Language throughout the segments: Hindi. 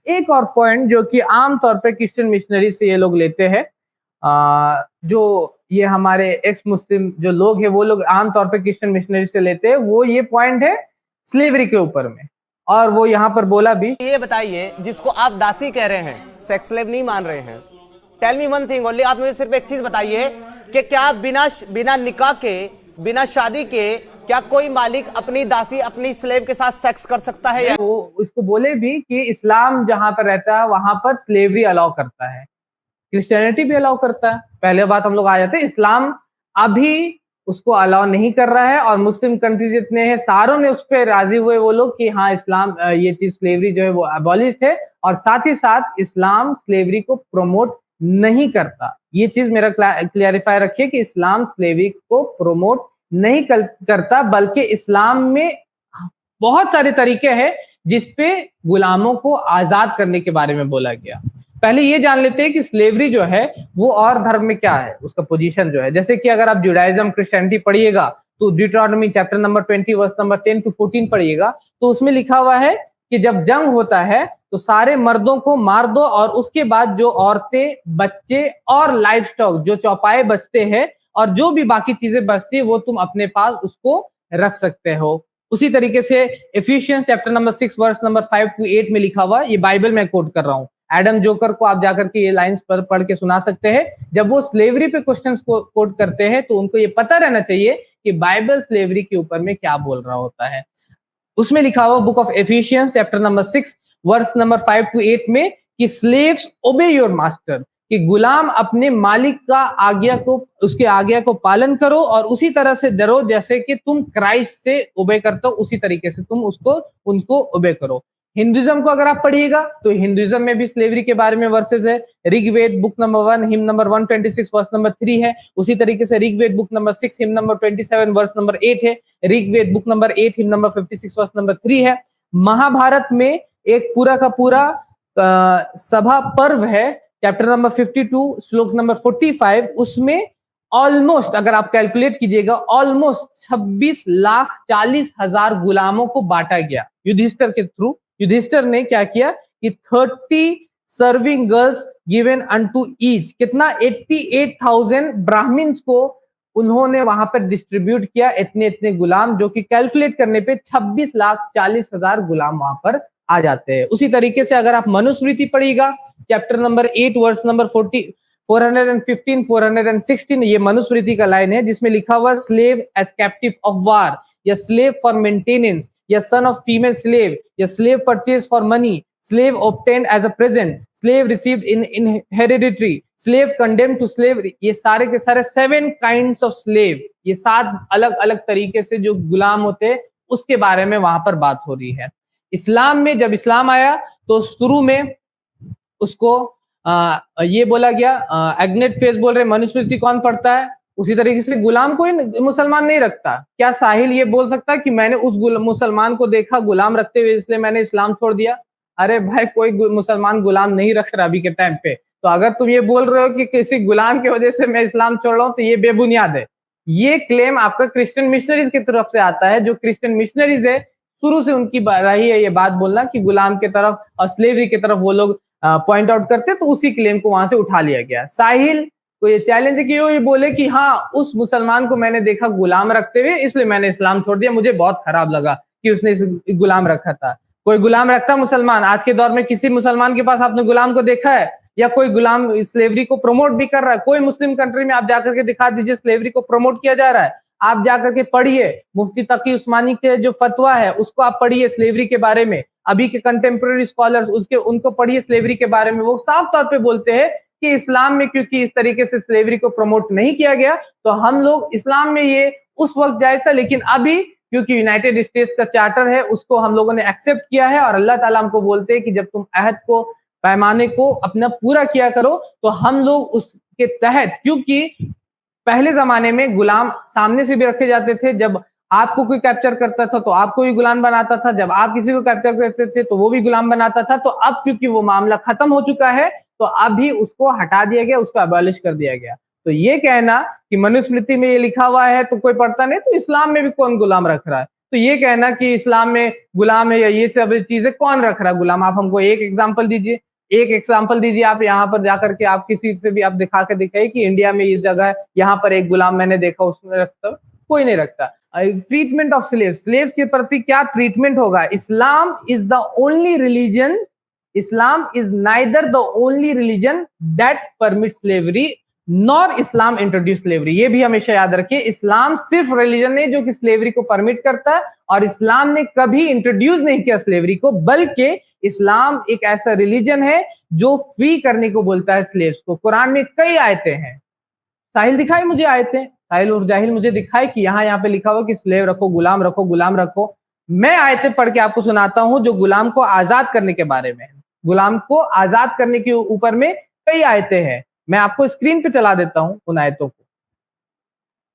एक और पॉइंट जो कि आमतौर पे क्रिश्चियन मिशनरी से ये लोग लेते हैं, जो ये हमारे एक्स मुस्लिम जो लोग हैं वो लोग आमतौर पे क्रिश्चियन मिशनरी से लेते हैं, वो ये पॉइंट है स्लेवरी के ऊपर में। और वो यहाँ पर बोला भी, ये बताइए जिसको आप दासी कह रहे हैं, सेक्स स्लेव नहीं मान रहे हैं, tell me one thing only, आप मुझे सिर्फ एक चीज बताइए कि क्या बिना निकाह के, बिना शादी के, क्या कोई मालिक अपनी दासी, अपनी स्लेव के साथ सेक्स कर सकता है? या वो उसको बोले भी कि इस्लाम जहां पर रहता है वहां पर स्लेवरी अलाउ करता है, क्रिश्चियनिटी भी अलाउ करता है। पहले बात हम लोग आ जाते हैं, इस्लाम अभी उसको अलाउ नहीं कर रहा है, और मुस्लिम कंट्री जितने हैं सारों ने उस पर राजी हुए वो लोग कि हाँ इस्लाम ये चीज स्लेवरी जो है वो अबॉलिश है, और साथ ही साथ इस्लाम स्लेवरी को प्रमोट नहीं करता। ये चीज मेरा क्लियरिफाई रखिए कि इस्लाम स्लेवरी को प्रमोट नहीं करता, बल्कि इस्लाम में बहुत सारे तरीके हैं जिसपे गुलामों को आजाद करने के बारे में बोला गया। पहले ये जान लेते हैं कि स्लेवरी जो है वो और धर्म में क्या है, उसका पोजीशन जो है। जैसे कि अगर आप जुडाइज्म क्रिश्चियनिटी पढ़िएगा तो Deuteronomy chapter number 20 verse number 10 to 14 पढ़िएगा, तो उसमें लिखा हुआ है कि जब जंग होता है तो सारे मर्दों को मार दो, और उसके बाद जो औरतें, बच्चे और लाइफ स्टॉक, जो चौपाए बचते हैं और जो भी बाकी चीजें बचती है वो तुम अपने पास उसको रख सकते हो। उसी तरीके से Ephesians chapter number 6 verse number 5 to 8 में लिखा हुआ, ये बाइबल में कोट कर रहा हूँ, एडम जोकर को आप जाकर के ये लाइंस पर पढ़ के सुना सकते हैं। जब वो स्लेवरी पे क्वेश्चंस को कोट करते हैं तो उनको ये पता रहना चाहिए कि बाइबल स्लेवरी के ऊपर में क्या बोल रहा होता है। उसमें लिखा हुआ book of Ephesians chapter number 6 verse number 5 to 8 में कि स्लेव्स ओबे योर मास्टर, कि गुलाम अपने मालिक का आज्ञा को, उसके आज्ञा को पालन करो और उसी तरह से डरो जैसे कि तुम क्राइस्ट से ओबे करते हो, उसी तरीके से तुम उनको ओबे करो। हिंदुइज्म को अगर आप पढ़िएगा तो हिंदुइज्म में भी स्लेवरी के बारे में वर्सेस है। Rigveda book number 1 hymn number 126 verse number 3 है। उसी तरीके से Rigveda book number 6 hymn number 27 verse number 8 है। Rigveda book number 8 hymn number 56 verse number 3 है। महाभारत में एक पूरा का पूरा सभा पर्व है, चैप्टर नंबर 52 श्लोक नंबर 45, उसमें ऑलमोस्ट अगर आप कैलकुलेट कीजिएगा ऑलमोस्ट 26,40,000 गुलामों को बांटा गया युधिष्ठिर के थ्रू। युधिष्ठिर ने क्या किया कि 30 serving girls given unto each, कितना 88,000 ब्राह्मण्स को उन्होंने वहां पर डिस्ट्रीब्यूट किया, इतने इतने गुलाम, जो कि कैलकुलेट करने पे 26,40,000 गुलाम वहां पर आ जाते हैं। उसी तरीके से अगर आप मनुस्मृति पढ़िएगा चैप्टर नंबर 8 वर्स नंबर 415 416, ये मनुस्मृति का लाइन है जिसमें लिखा हुआ slave as captive of war, या स्लेव फॉर मेंटेनेंस, या सन ऑफ फीमेल स्लेव, या slave purchase for money, slave obtained as a present, slave received in hereditary, slave condemned to slave. ये सारे के सारे 7 काइंड्स ऑफ स्लेव, ये 7 अलग अलग तरीके से जो गुलाम होते हैं उसके बारे में वहां पर बात हो रही है। इस्लाम में जब इस्लाम आया तो शुरू में उसको ये बोला गया, एग्नेट फेस बोल रहे मनुस्मृति कौन पढ़ता है, उसी तरीके से गुलाम कोई मुसलमान नहीं रखता। क्या साहिल ये बोल सकता है कि मैंने उस मुसलमान को देखा गुलाम रखते हुए इसलिए मैंने इस्लाम छोड़ दिया? अरे भाई, कोई मुसलमान गुलाम नहीं रख रहा अभी के टाइम पे, तो अगर तुम ये बोल रहे हो कि किसी गुलाम की वजह से मैं इस्लाम छोड़ रहा हूँ तो ये बेबुनियाद है। ये क्लेम आपका क्रिश्चियन मिशनरीज की तरफ से आता है। जो क्रिश्चियन मिशनरीज है शुरू से उनकी रही है ये बात बोलना कि गुलाम के तरफ और स्लेवरी की तरफ वो लोग पॉइंट आउट करते, तो उसी क्लेम को वहां से उठा लिया गया। साहिल को ये चैलेंज है कि वो ये बोले कि हाँ उस मुसलमान को मैंने देखा गुलाम रखते हुए इसलिए मैंने इस्लाम छोड़ दिया, मुझे बहुत खराब लगा कि उसने इस गुलाम रखा था। कोई गुलाम रखता मुसलमान? आज के दौर में किसी मुसलमान के पास आपने गुलाम को देखा है? या कोई गुलाम स्लेवरी को प्रमोट भी कर रहा है? कोई मुस्लिम कंट्री में आप जाकर के दिखा दीजिए स्लेवरी को प्रमोट किया जा रहा है। आप जाकर के पढ़िए मुफ्ती तकी उस्मानी के जो फतवा है उसको आप पढ़िए स्लेवरी के बारे में, अभी के कंटेम्प्रेरी स्कॉलर्स उनको पढ़िए स्लेवरी के बारे में। वो साफ तौर पे बोलते हैं कि इस्लाम में क्योंकि इस तरीके से स्लेवरी को प्रमोट नहीं किया गया तो हम लोग इस्लाम में ये उस वक्त जायज था, लेकिन अभी क्योंकि यूनाइटेड स्टेट्स का चार्टर है उसको हम लोगों ने एक्सेप्ट किया है, और अल्लाह ताला हमको बोलते हैं कि जब तुम अहद को, पैमाने को अपना पूरा किया करो, तो हम लोग उसके तहत, क्योंकि पहले जमाने में गुलाम सामने से भी रखे जाते थे, जब आपको कोई कैप्चर करता था तो आपको भी गुलाम बनाता था, जब आप किसी को कैप्चर करते थे तो वो भी गुलाम बनाता था। तो अब क्योंकि वो मामला खत्म हो चुका है तो अभी उसको हटा दिया गया, उसको अबॉलिश कर दिया गया। तो ये कहना कि मनुस्मृति में ये लिखा हुआ है तो कोई पढ़ता नहीं, तो इस्लाम में भी कौन गुलाम रख रहा है? तो ये कहना कि इस्लाम में गुलाम है या ये सब चीजें कौन रख रहा है गुलाम, आप हमको एक एग्जांपल दीजिए, एक एग्जांपल दीजिए। आप यहाँ पर जाकर के आप किसी से भी आप दिखा के दिखाइए कि इंडिया में इस जगह यहाँ पर एक गुलाम मैंने देखा उसने रखता, कोई नहीं रखता। ट्रीटमेंट ऑफ स्लेव्स, स्लेव्स के प्रति क्या ट्रीटमेंट होगा। Islam is the only religion, Islam is neither the only religion that permit slavery nor Islam introduce slavery. ये भी हमेशा याद रखिए, इस्लाम सिर्फ रिलीजन नहीं जो कि स्लेवरी को परमिट करता है, और इस्लाम ने कभी इंट्रोड्यूस नहीं किया स्लेवरी को, बल्कि इस्लाम एक ऐसा रिलीजन है जो फ्री करने को बोलता है स्लेव्स को। कुरान में कई आयतें हैं, साहिल दिखाए मुझे आयतें, साहिल और जाहिल मुझे दिखाए कि यहाँ पे लिखा हुआ कि स्लेव रखो, गुलाम रखो, गुलाम रखो। मैं आयतें पढ़ के आपको सुनाता हूं जो गुलाम को आजाद करने के बारे में है। गुलाम को आजाद करने के ऊपर में कई आयतें हैं, मैं आपको स्क्रीन पे चला देता हूं उन आयतों को,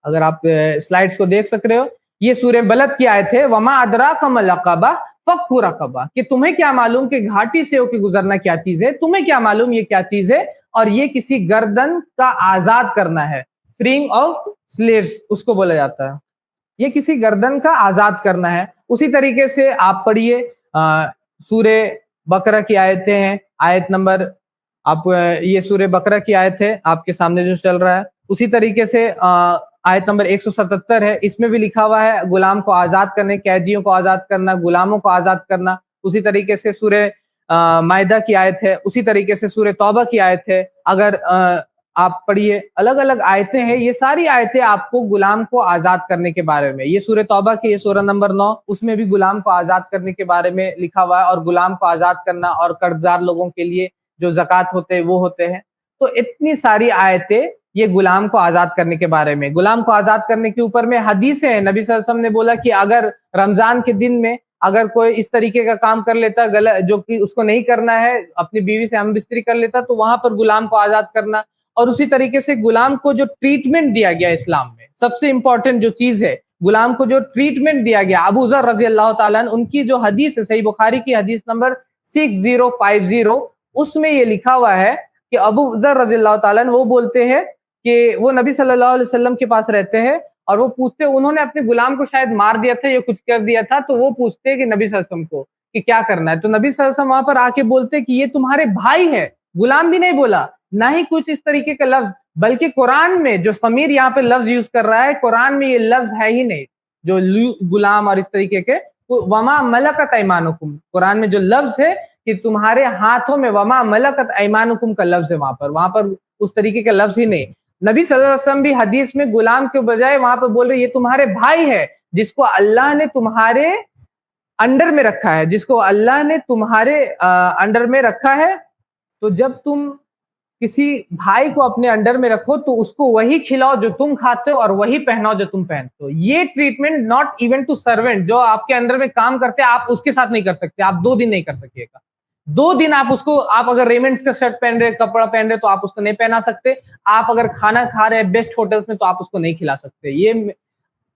अगर आप स्लाइड्स को देख सक रहे हो। ये सूरह बलद की आयत है, वमा अदराका मल अक़बा फक्कु रक़बा, कि तुम्हें क्या मालूम कि घाटी से होकर गुजरना क्या चीज है, तुम्हें क्या मालूम ये क्या चीज है, और ये किसी गर्दन का आजाद करना है। फ्रीइंग ऑफ स्लेव्स उसको बोला जाता है, ये किसी गर्दन का आजाद करना है। उसी तरीके से आप पढ़िए सूरे बकरा की आयतें हैं, आयत नंबर आप ये सूरे बकरा की आयत है आपके सामने जो चल रहा है। उसी तरीके से आयत नंबर 177 है, इसमें भी लिखा हुआ है गुलाम को आजाद करने, कैदियों को आजाद करना, गुलामों को आजाद करना। उसी तरीके से सूरे मायदा की आयत है, उसी तरीके से सूरे तौबा की आयत है। अगर आप पढ़िए, अलग अलग आयतें हैं, ये सारी आयतें आपको गुलाम को आजाद करने के बारे में। ये सूरह तौबा की ये सूरह नंबर 9, उसमें भी गुलाम को आजाद करने के बारे में लिखा हुआ है, और गुलाम को आजाद करना और कर्जदार लोगों के लिए जो ज़कात होते हैं वो होते हैं। तो इतनी सारी आयतें ये गुलाम को आजाद करने के बारे में। गुलाम को आजाद करने के ऊपर में हदीसें हैं, नबी सल्लल्लाहु अलैहि वसल्लम ने बोला कि अगर रमजान के दिन में अगर कोई इस तरीके का काम कर लेता गलत, जो कि उसको नहीं करना है, अपनी बीवी से हमबिस्तरी कर लेता, तो वहां पर गुलाम को आजाद करना। और उसी तरीके से गुलाम को जो ट्रीटमेंट दिया गया इस्लाम में, सबसे इंपॉर्टेंट जो चीज है, गुलाम को जो ट्रीटमेंट दिया गया, अबू ज़र रज़ी अल्लाह ताला अन्हु उनकी जो हदीस है, सही बुखारी की हदीस नंबर 6050, उसमें ये लिखा हुआ है कि अबू ज़र रज़ी अल्लाह ताला अन्हु वो बोलते हैं कि वो नबी सल्लल्लाहु अलैहि वसल्लम के पास रहते हैं, और वो पूछते, उन्होंने अपने गुलाम को शायद मार दिया था या कुछ कर दिया था, तो वो पूछते हैं कि नबी सल्लल्लाहु अलैहि वसल्लम को कि क्या करना है। तो नबी सल्लल्लाहु अलैहि वसल्लम वहां पर आके बोलते कि ये तुम्हारे भाई है। गुलाम भी नहीं बोला, ना ही कुछ इस तरीके का लफ्ज, बल्कि कुरान में जो समीर यहाँ पे लफ्ज यूज कर रहा है, कुरान में ये लफ्ज है ही नहीं जो गुलाम और इस तरीके के। तो वमा मलकत ऐमानुकुम, कुरान में जो लफ्ज है कि तुम्हारे हाथों में, वमा मलकत ऐमानुकुम का लफ्ज है, वहां पर उस तरीके का लफ्ज ही नहीं। नबी सल्लल्लाहु अलैहि वसल्लम भी हदीस में गुलाम के बजाय वहां पर बोल रहे ये तुम्हारे भाई है, जिसको अल्लाह ने तुम्हारे अंडर में रखा है, जिसको अल्लाह ने तुम्हारे अंडर में रखा है। तो जब तुम किसी भाई को अपने अंडर में रखो तो उसको वही खिलाओ जो तुम खाते हो और वही पहनाओ जो तुम पहनते हो। ये treatment not even to servant, जो आपके अंडर में काम करते हैं आप उसके साथ नहीं कर सकते, आप 2 दिन नहीं कर सकिएगा। 2 दिन आप उसको, आप अगर रेमंड्स का शर्ट पहन रहे, कपड़ा पहन रहे, तो आप उसको नहीं पहना सकते। आप अगर खाना खा रहे हैं बेस्ट होटल्स में, तो आप उसको नहीं खिला सकते। ये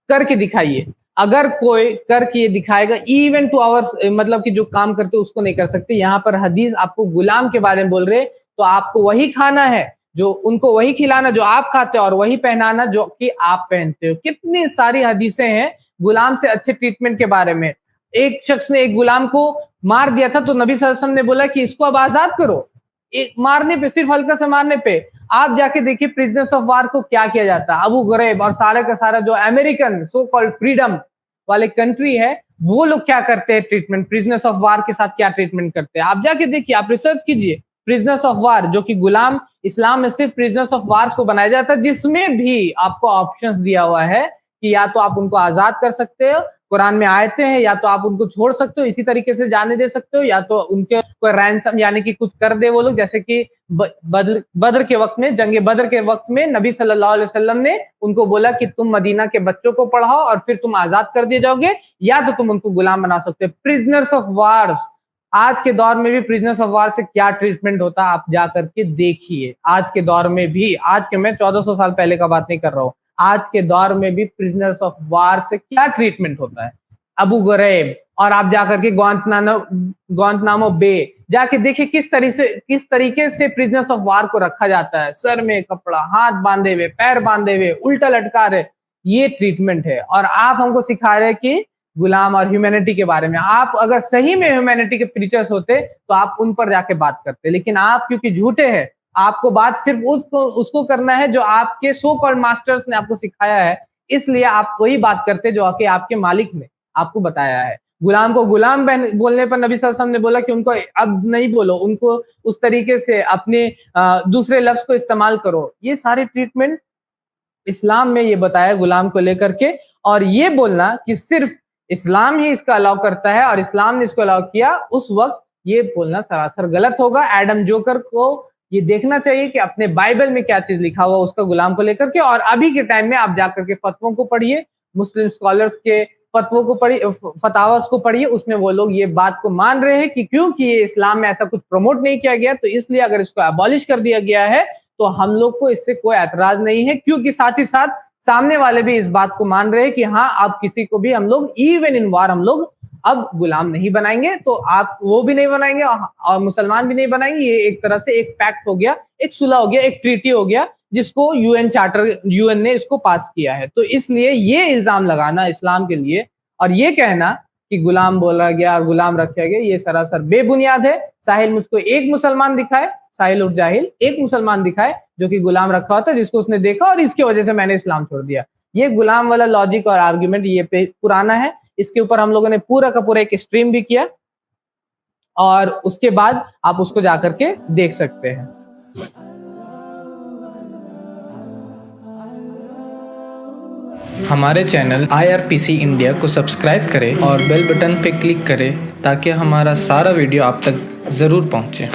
करके दिखाइए, अगर कोई करके ये दिखाएगा इवन टू आवर्स, मतलब कि जो काम करते उसको नहीं कर सकते। यहाँ पर हदीस आपको गुलाम के बारे में बोल रहे, तो आपको वही खाना है जो उनको, वही खिलाना जो आप खाते हो, और वही पहनाना जो कि आप पहनते हो। कितनी सारी हदीसें हैं गुलाम से अच्छे ट्रीटमेंट के बारे में। एक शख्स ने एक गुलाम को मार दिया था, तो नबी सल्लल्लाहु अलैहि वसल्लम ने बोला कि इसको अब आजाद करो। एक मारने पे, सिर्फ हल्का से मारने पे, आप जाके देखिए प्रिजनर्स ऑफ वार को क्या किया जाता है। अबू गुरैब और सारे का सारा जो अमेरिकन सो कॉल्ड फ्रीडम वाले कंट्री है, वो लोग क्या करते हैं ट्रीटमेंट, प्रिजनर्स ऑफ वार के साथ क्या ट्रीटमेंट करते हैं। आप जाके देखिए, आप रिसर्च कीजिए प्रिजनर्स ऑफ वार, जो कि गुलाम, इस्लाम में सिर्फ प्रिजनर्स ऑफ वार को बनाया जाता है, जिसमें भी आपको ऑप्शंस दिया हुआ है कि या तो आप उनको आजाद कर सकते हो, कुरान में आयतें हैं, या तो आप उनको छोड़ सकते हो, इसी तरीके से जाने दे सकते हो, या तो उनके कोई रैंसम यानी कि कुछ कर दे वो लोग। जैसे कि बद्र के वक्त में, जंगे बद्र के वक्त में नबी सल्लल्लाहु अलैहि वसल्लम ने उनको बोला कि तुम मदीना के बच्चों को पढ़ाओ और फिर तुम आजाद कर दिए जाओगे, या तो तुम उनको गुलाम बना सकते हो। प्रिजनर्स ऑफ वार्स, आज के दौर में भी प्रिजनर्स ऑफ वार से क्या ट्रीटमेंट होता है आप जा करके देखिए। आज के दौर में भी, आज के, मैं 1400 साल पहले का बात नहीं कर रहा हूँ, आज के दौर में भी प्रिजनर्स ऑफ वार से क्या ट्रीटमेंट होता है। अबू गुरैब, और आप जाकर के ग्वांतनामो बे जाके देखिए किस तरीके से प्रिजनर्स ऑफ वार को रखा जाता है। सर में कपड़ा, हाथ बांधे हुए, पैर बांधे हुए, उल्टा लटका रहे, ये ट्रीटमेंट है। और आप हमको सिखा रहे कि गुलाम और ह्यूमैनिटी के बारे में। आप अगर सही में ह्यूमैनिटी के प्रीचर्स होते तो आप उन पर जाके बात करते, लेकिन आप क्योंकि झूठे हैं, आपको बात सिर्फ उसको करना है जो आपके सो कॉल्ड मास्टर्स ने आपको सिखाया है, इसलिए आप वही बात करते जो कि आपके मालिक ने आपको बताया है। गुलाम को गुलाम बोलने पर नबी सल्लल्लाहु अलैहि वसल्लम ने बोला कि उनको अब नहीं बोलो, उनको उस तरीके से अपने दूसरे लफ्ज को इस्तेमाल करो। ये सारे ट्रीटमेंट इस्लाम में ये बताया गुलाम को लेकर के, और ये बोलना कि सिर्फ इस्लाम ही इसका अलाउ करता है और इस्लाम ने इसको अलाउ किया, उस वक्त ये बोलना सरासर गलत होगा। एडम जोकर को ये देखना चाहिए कि अपने बाइबल में क्या चीज लिखा हुआ उसका गुलाम को लेकर के, और अभी के टाइम में आप जाकर के फतवों को पढ़िए, मुस्लिम स्कॉलर्स के फतवों को पढ़िए, फतावास को पढ़िए, उसमें वो लोग ये बात को मान रहे हैं कि क्योंकि ये इस्लाम में ऐसा कुछ प्रमोट नहीं किया गया, तो इसलिए अगर इसको अबॉलिश कर दिया गया है तो हम लोग को इससे कोई एतराज नहीं है, क्योंकि साथ ही साथ सामने वाले भी इस बात को मान रहे हैं कि हाँ, आप किसी को भी हम लोग इवन इन वार हम लोग अब गुलाम नहीं बनाएंगे, तो आप वो भी नहीं बनाएंगे और मुसलमान भी नहीं बनाएंगे। ये एक तरह से एक पैक्ट हो गया, एक सुलह हो गया, एक ट्रीटी हो गया, जिसको यूएन चार्टर, यूएन ने इसको पास किया है। तो इसलिए ये इल्जाम लगाना इस्लाम के लिए और ये कहना कि गुलाम बोला गया और गुलाम रखा गया, ये सरासर बेबुनियाद है। साहिल मुझको एक मुसलमान दिखाए, साहिल उर जाहिल एक मुसलमान दिखाए जो कि गुलाम रखा होता है, जिसको उसने देखा और इसकी वजह से मैंने इस्लाम छोड़ दिया। ये गुलाम वाला लॉजिक और आर्ग्यूमेंट ये पुराना है, इसके ऊपर हम लोगों ने पूरा का पूरा एक स्ट्रीम भी किया और उसके बाद आप उसको जाकर के देख सकते हैं। हमारे चैनल IRPC इंडिया को सब्सक्राइब करें और बेल बटन पर क्लिक करें ताकि हमारा सारा वीडियो आप तक ज़रूर पहुंचे।